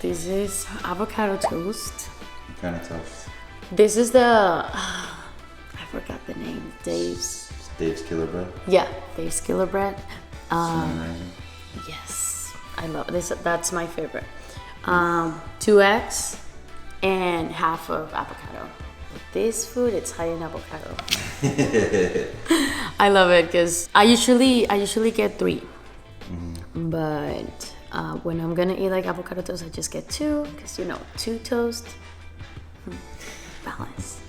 This is avocado toast. What kind of toast? This is the, I forgot the name, Dave's. Dave's Killer Bread? Yeah, Dave's Killer Bread. Cinnamon raisin? Yes, I love this. That's my favorite. 2 eggs and half of avocado. This food, it's high in avocado. I love it because I usually get 3, but when I'm gonna eat like avocado toast, I just get 2 because 2 toast, balance.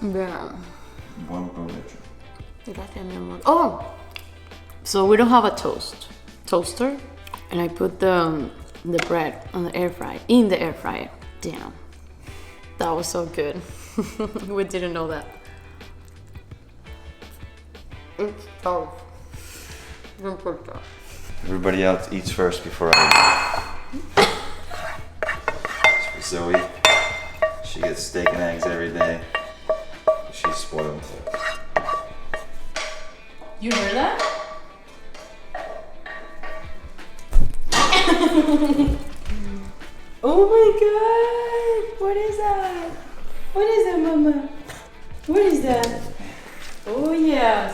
Yeah. Buen provecho. Gracias, mi amor. Oh, so we don't have a toaster, and I put the bread on the air fryer, in the air fryer. Damn, that was so good. We didn't know that. It's tough. Everybody else eats first before I eat. Zoe, she gets steak and eggs every day. She's spoiled. You heard that? Oh my god! What is that? What is that, Mama? What is that? Oh yes!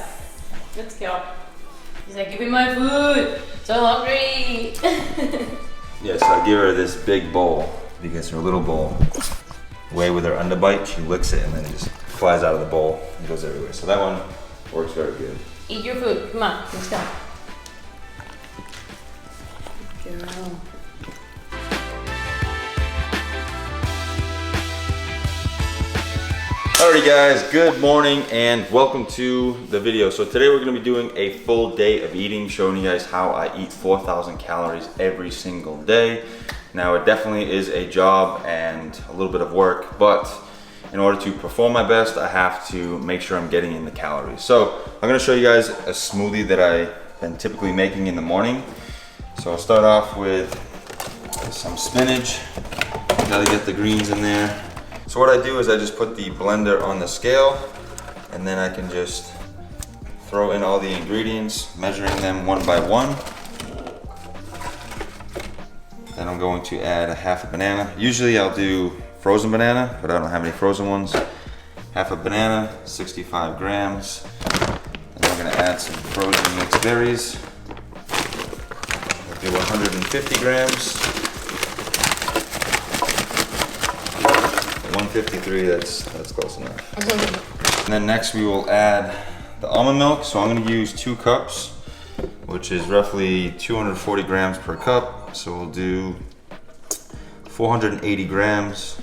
Let's go. He's like, give me my food! So hungry! Yes, I give her this big bowl because her little bowl, way with her underbite, she licks it and then it just flies out of the bowl and goes everywhere. So that one works very good. Eat your food. Come on, let's go. Girl. Alrighty guys, good morning and welcome to the video. So today we're going to be doing a full day of eating, showing you guys how I eat 4,000 calories every single day. Now it definitely is a job and a little bit of work, but in order to perform my best, I have to make sure I'm getting in the calories. So I'm going to show you guys a smoothie that I've been typically making in the morning. So I'll start off with some spinach. Got to get the greens in there. So what I do is I just put the blender on the scale and then I can just throw in all the ingredients, measuring them one by one. Then I'm going to add a half a banana. Usually I'll do frozen banana, but I don't have any frozen ones. Half a banana, 65 grams. And then I'm gonna add some frozen mixed berries. I'll do 150 grams. 153, that's close enough. And then next we will add the almond milk. So I'm gonna use 2 cups, which is roughly 240 grams per cup. So we'll do 480 grams,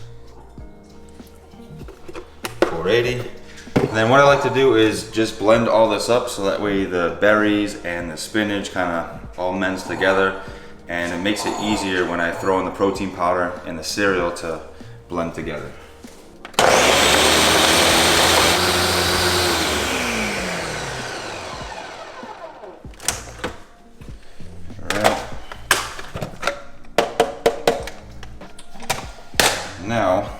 480. And then what I like to do is just blend all this up so that way the berries and the spinach kind of all mends together, and it makes it easier when I throw in the protein powder and the cereal to blend together. Now,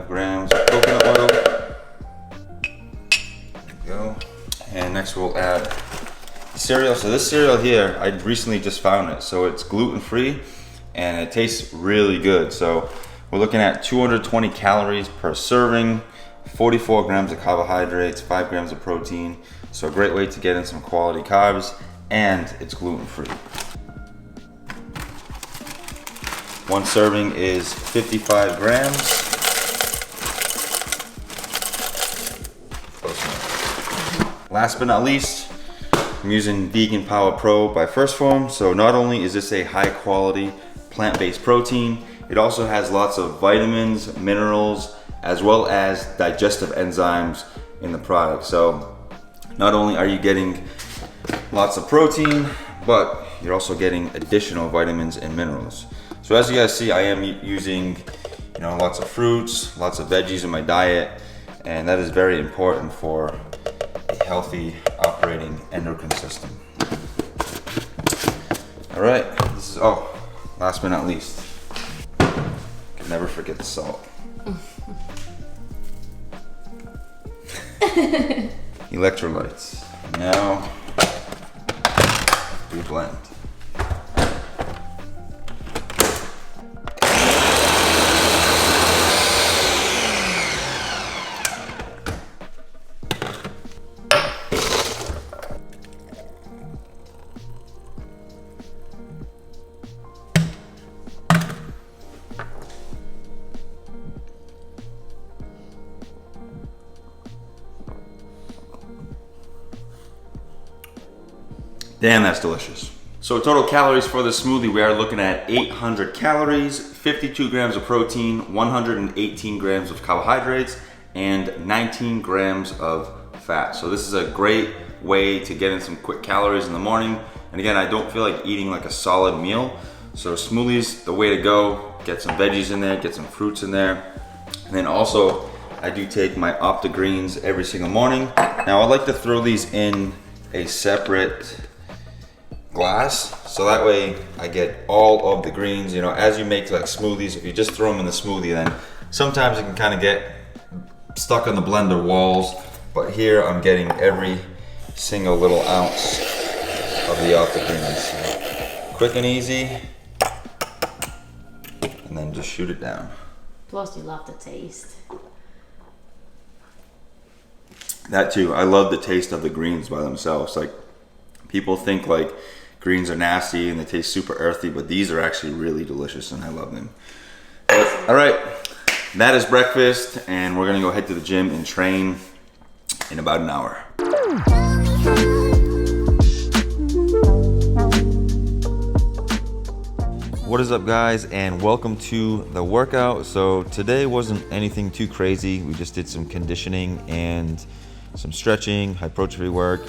grams of coconut oil. There we go. And next we'll add cereal. So this cereal here, I recently just found it. So it's gluten-free and it tastes really good. So we're looking at 220 calories per serving, 44 grams of carbohydrates, 5 grams of protein. So a great way to get in some quality carbs, and it's gluten-free. One serving is 55 grams. Close enough. Last but not least, I'm using Vegan Power Pro by First Form. So not only is this a high quality plant-based protein, it also has lots of vitamins, minerals, as well as digestive enzymes in the product. So not only are you getting lots of protein, but you're also getting additional vitamins and minerals. So as you guys see, I am using lots of fruits, lots of veggies in my diet, and that is very important for a healthy operating endocrine system. All right, last but not least, Never forget the salt. Electrolytes. Now we blend. Damn, that's delicious. So total calories for the smoothie, we are looking at 800 calories, 52 grams of protein, 118 grams of carbohydrates, and 19 grams of fat. So this is a great way to get in some quick calories in the morning. And again, I don't feel like eating like a solid meal. So smoothies, the way to go. Get some veggies in there, get some fruits in there. And then also, I do take my Opti-Greens every single morning. Now I like to throw these in a separate glass, so that way I get all of the greens. You know, as you make like smoothies, if you just throw them in the smoothie, then sometimes it can kind of get stuck on the blender walls, but here I'm getting every single little ounce of the Opti-Greens. So quick and easy, and then just shoot it down. Plus you love the taste. That too, I love the taste of the greens by themselves. Like, people think like greens are nasty and they taste super earthy, but these are actually really delicious and I love them. All right, that is breakfast, and we're gonna go head to the gym and train in about an hour. What is up, guys, and welcome to the workout. So today wasn't anything too crazy. We just did some conditioning and some stretching, hypertrophy work.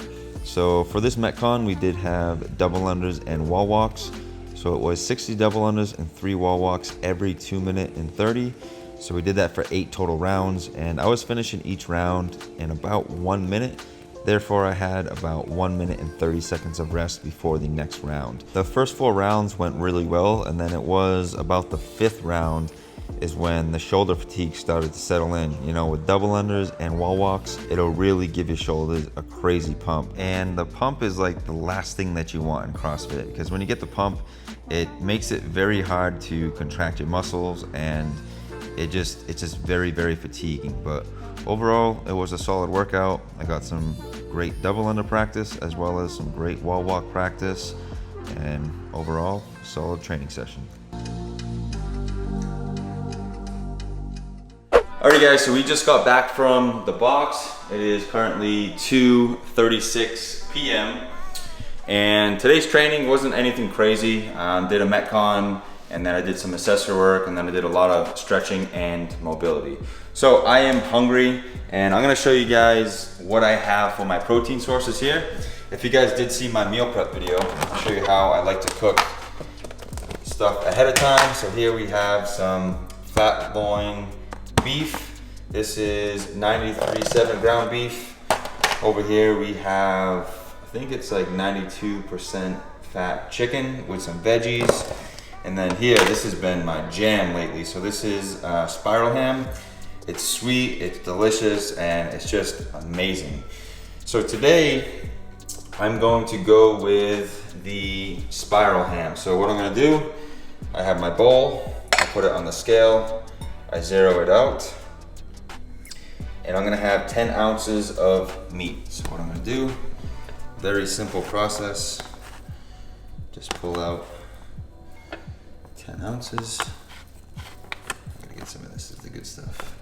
So for this Metcon, we did have double unders and wall walks. So it was 60 double unders and 3 wall walks every 2 minutes and 30. So we did that for 8 total rounds, and I was finishing each round in about 1 minute. Therefore, I had about 1 minute and 30 seconds of rest before the next round. The first 4 rounds went really well, and then it was about the 5th round is when the shoulder fatigue started to settle in. You know, with double unders and wall walks, it'll really give your shoulders a crazy pump. And the pump is like the last thing that you want in CrossFit, because when you get the pump, it makes it very hard to contract your muscles, and it's just very, very fatiguing. But overall, it was a solid workout. I got some great double under practice as well as some great wall walk practice, and overall, solid training session. Alright guys, so we just got back from the box. It is currently 2:36 p.m. and today's training wasn't anything crazy. Did a Metcon, and then I did some accessory work, and then I did a lot of stretching and mobility. So I am hungry, and I'm gonna show you guys what I have for my protein sources here. If you guys did see my meal prep video, I'll show you how I like to cook stuff ahead of time. So here we have some fat loin beef. This is 93.7 ground beef. Over here we have, I think it's like 92% fat chicken with some veggies. And then here, this has been my jam lately. So this is spiral ham. It's sweet, it's delicious, and it's just amazing. So today, I'm going to go with the spiral ham. So what I'm gonna do, I have my bowl, I put it on the scale, I zero it out, and I'm gonna have 10 ounces of meat. So what I'm gonna do, very simple process, just pull out 10 ounces. I'm gonna get some of this, is the good stuff.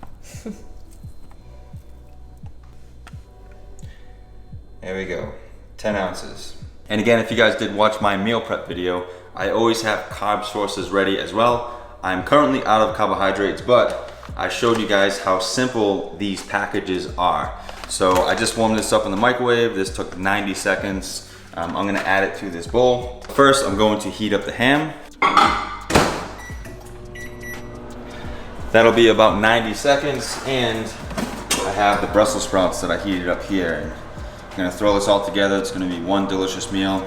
There we go, 10 ounces. And again, if you guys did watch my meal prep video, I always have carb sources ready as well. I'm currently out of carbohydrates, but I showed you guys how simple these packages are. So I just warmed this up in the microwave. This took 90 seconds. I'm gonna add it to this bowl. First, I'm going to heat up the ham. That'll be about 90 seconds, and I have the Brussels sprouts that I heated up here. And I'm gonna throw this all together. It's gonna be one delicious meal.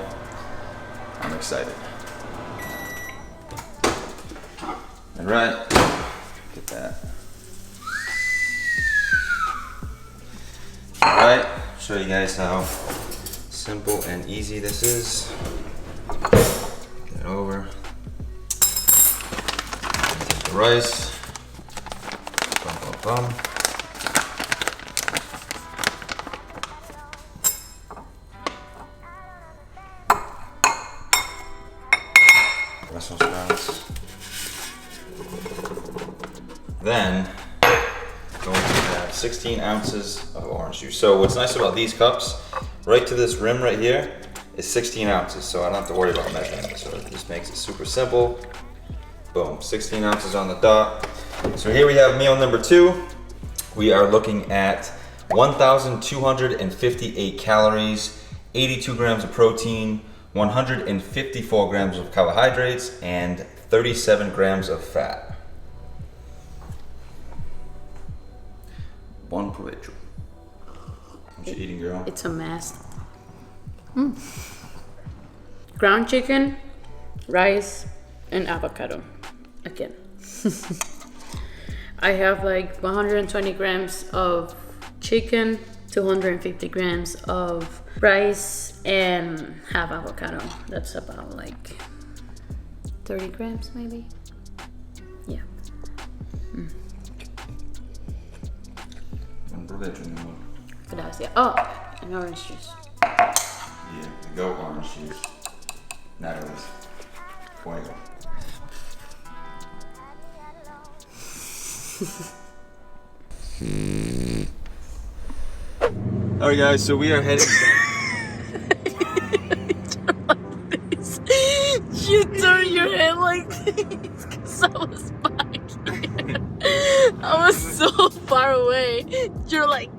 I'm excited. All right, that. Alright, show you guys how simple and easy this is. Get it over. Take the rice. Bum, bum, bum. Brussels sprouts. Then going to have 16 ounces of orange juice. So what's nice about these cups, right to this rim right here is 16 ounces. So I don't have to worry about measuring it. So it just makes it super simple. Boom, 16 ounces on the dot. So here we have meal number 2. We are looking at 1,258 calories, 82 grams of protein, 154 grams of carbohydrates, and 37 grams of fat. Buon provecho. What you eating, girl? It's a mess. Ground chicken, rice, and avocado. Again. I have like 120 grams of chicken, 250 grams of rice, and half avocado. That's about like 30 grams maybe. Yeah. Buon provecho, mi amor. Gracias. Oh, and orange juice. Yeah, the goat orange juice. Natalie's. Fuego. Alright guys, so we are heading You turn your head like this because I was back here. I was so far away. You're like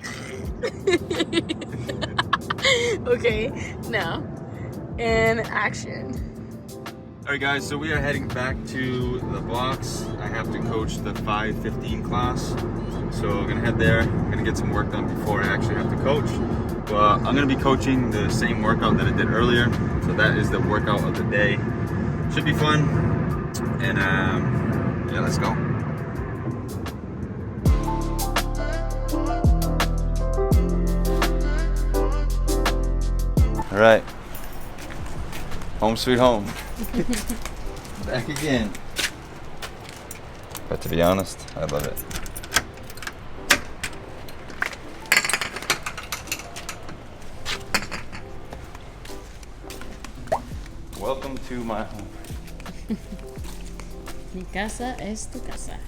okay, now and action. Alright guys, so we are heading back to the box. I have to coach the 5:15 class. So I'm gonna head there. I'm gonna get some work done before I actually have to coach. But I'm gonna be coaching the same workout that I did earlier. So that is the workout of the day. Should be fun. And yeah, let's go. All right. Home sweet home. Back again. But to be honest, I love it. Welcome to my home. Mi casa es tu casa.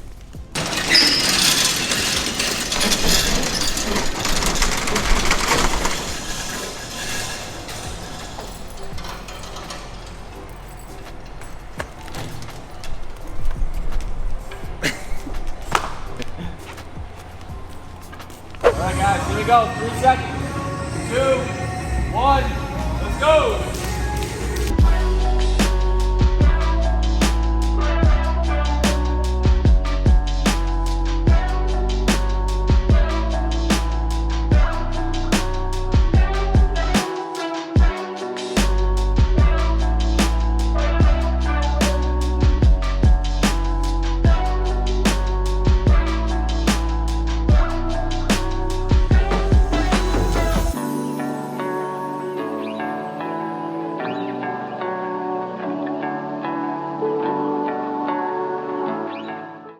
Alright guys, here we go. 3 seconds. 2, 1, let's go!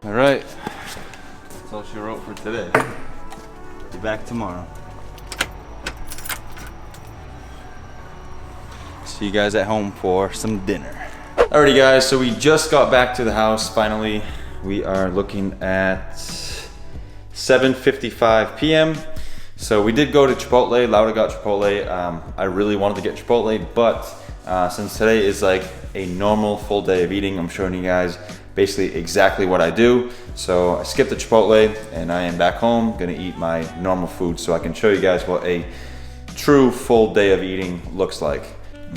All right, that's all she wrote for today. Be back tomorrow. See you guys at home for some dinner. Alrighty guys, so we just got back to the house finally. We are looking at 7:55 p.m. So we did go to Chipotle. Laura got Chipotle. I really wanted to get Chipotle, but since today is like a normal full day of eating, I'm showing you guys basically exactly what I do. So I skipped the Chipotle and I am back home gonna eat my normal food so I can show you guys what a true full day of eating looks like.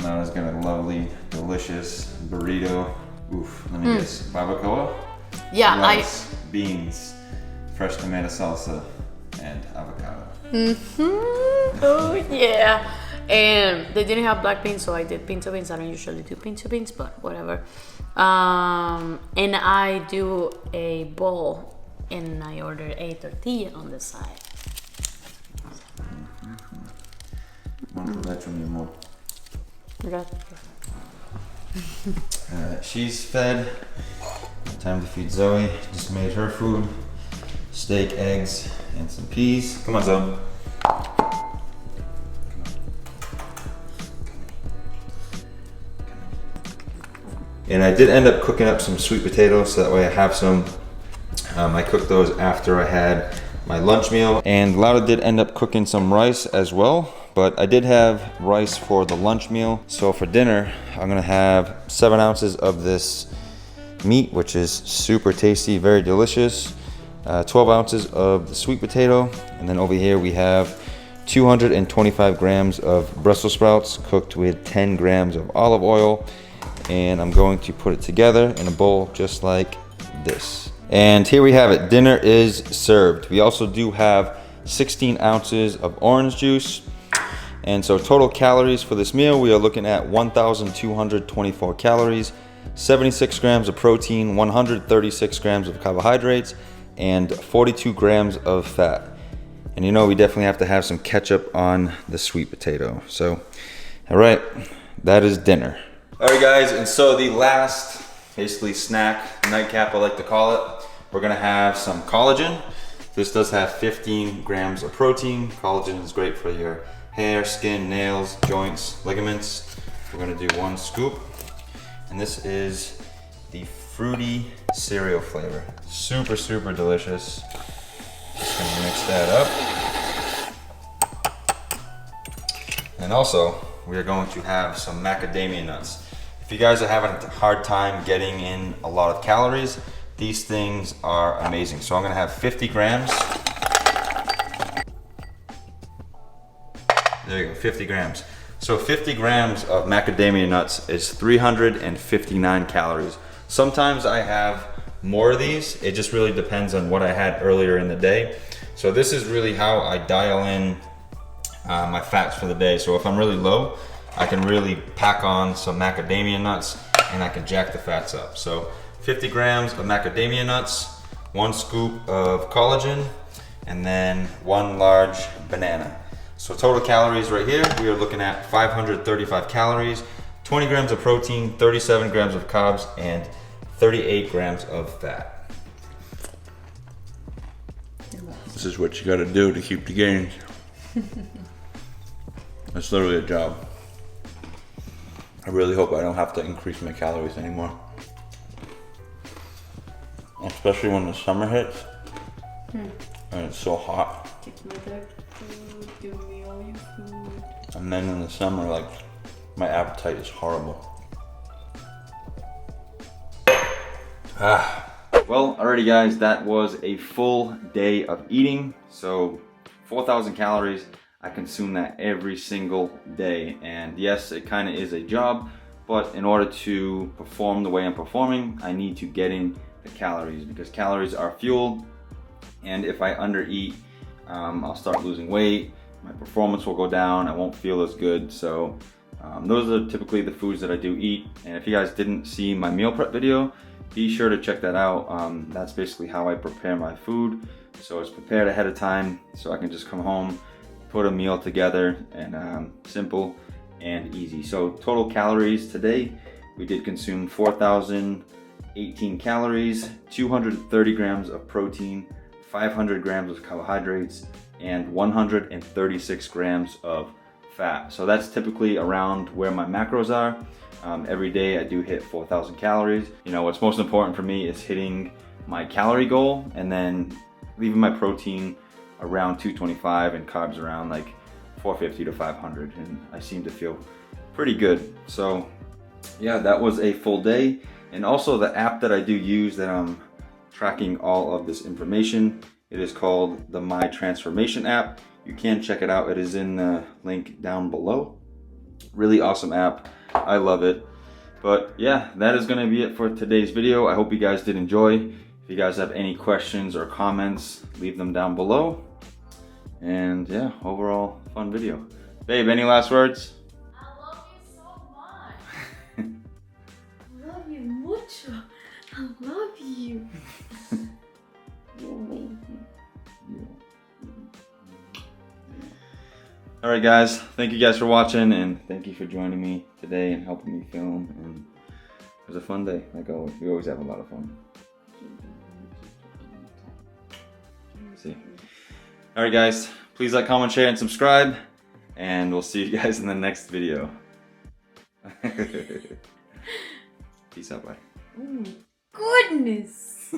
Laura's got a lovely, delicious burrito. Oof, let me guess, barbacoa? Yeah, rice, beans, fresh tomato salsa, and avocado. Oh yeah. And they didn't have black beans, so I did pinto beans. I don't usually do pinto beans, but whatever. And I do a bowl And I ordered a tortilla on the side. She's fed. Time to feed Zoe. Just made her food. Steak, eggs, and some peas. Come on, Zoe. And I did end up cooking up some sweet potatoes so that way I have some. I cooked those after I had my lunch meal. And Laura did end up cooking some rice as well, but I did have rice for the lunch meal. So for dinner, I'm gonna have 7 ounces of this meat, which is super tasty, very delicious. 12 ounces of the sweet potato. And then over here we have 225 grams of Brussels sprouts cooked with 10 grams of olive oil. And I'm going to put it together in a bowl just like this. And here we have it. Dinner is served. We also do have 16 ounces of orange juice. And so total calories for this meal, we are looking at 1,224 calories, 76 grams of protein, 136 grams of carbohydrates, and 42 grams of fat. And you know we definitely have to have some ketchup on the sweet potato. So, all right, that is dinner. All right, guys, and so the last, basically snack, nightcap I like to call it, we're gonna have some collagen. This does have 15 grams of protein. Collagen is great for your hair, skin, nails, joints, ligaments. We're gonna do 1 scoop. And this is the fruity cereal flavor. Super, super delicious. Just gonna mix that up. And also, we are going to have some macadamia nuts. If you guys are having a hard time getting in a lot of calories, these things are amazing. So I'm gonna have 50 grams. There you go, 50 grams. So 50 grams of macadamia nuts is 359 calories. Sometimes I have more of these. It just really depends on what I had earlier in the day. So this is really how I dial in my fats for the day. So if I'm really low, I can really pack on some macadamia nuts and I can jack the fats up. So 50 grams of macadamia nuts, 1 scoop of collagen, and then 1 large banana. So total calories right here, we are looking at 535 calories, 20 grams of protein, 37 grams of carbs, and 38 grams of fat. This is what you gotta do to keep the gains. It's literally a job. I really hope I don't have to increase my calories anymore. Especially when the summer hits and it's so hot. Take my dog food, give me all your food. And then in the summer, like, my appetite is horrible. Well, alrighty guys, that was a full day of eating. So 4,000 calories. I consume that every single day. And yes, it kind of is a job, but in order to perform the way I'm performing, I need to get in the calories because calories are fuel. And if I undereat, I'll start losing weight. My performance will go down. I won't feel as good. So those are typically the foods that I do eat. And if you guys didn't see my meal prep video, be sure to check that out. That's basically how I prepare my food. So it's prepared ahead of time so I can just come home, put a meal together, and simple and easy. So total calories today, we did consume 4,018 calories, 230 grams of protein, 500 grams of carbohydrates, and 136 grams of fat. So that's typically around where my macros are. Every day I do hit 4,000 calories. You know, what's most important for me is hitting my calorie goal and then leaving my protein around 225 and carbs around like 450 to 500, and I seem to feel pretty good. So yeah, that was a full day. And also the app that I do use that I'm tracking all of this information, it is called the My Transformation app. You can check it out. It is in the link down below. Really awesome app. I love it. But yeah, that is going to be it for today's video. I hope you guys did enjoy. If you guys have any questions or comments, leave them down below. And yeah, overall fun video. Babe, any last words? I love you so much. I love you mucho. I love you. All right, guys. Thank you guys for watching, and thank you for joining me today and helping me film. And it was a fun day. Like always, we always have a lot of fun. See. All right, guys. Please like, comment, share, and subscribe. And we'll see you guys in the next video. Peace out, bye. Oh my goodness!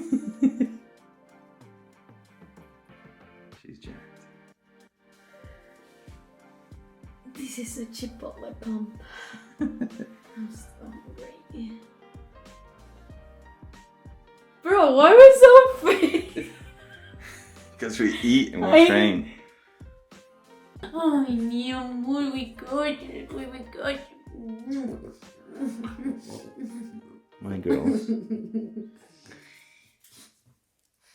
She's jacked. This is a Chipotle pump. I'm so hungry. Bro, why are we so fit? Because we eat and we train. Ay, mi amor, we good. My girls.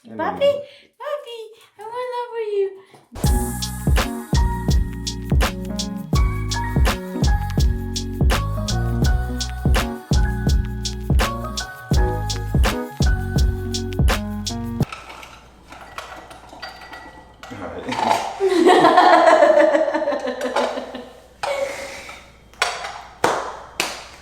Papi, I want love for you.